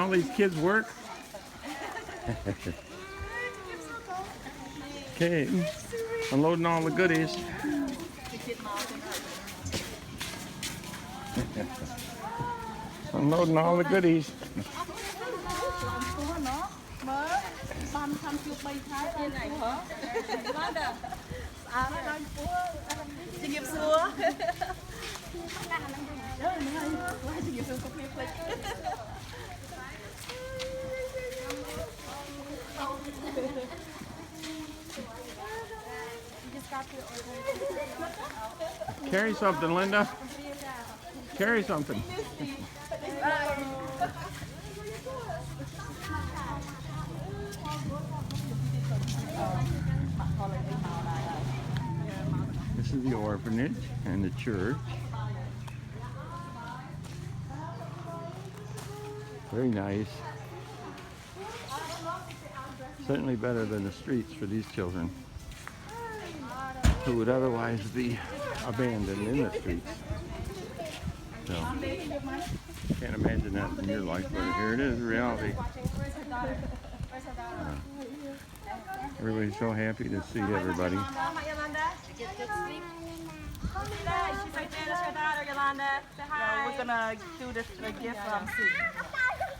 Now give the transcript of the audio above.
all these kids work? Okay, unloading all the goodies. Unloading all the goodies. Carry something, Linda. Carry something. This is the orphanage and the church. Very nice. Certainly better than the streets for these children who would otherwise be abandoned in the streets. So, can't imagine that in your life, but here it is, reality. Everybody's so happy to see everybody. We're gonna do the gift soon.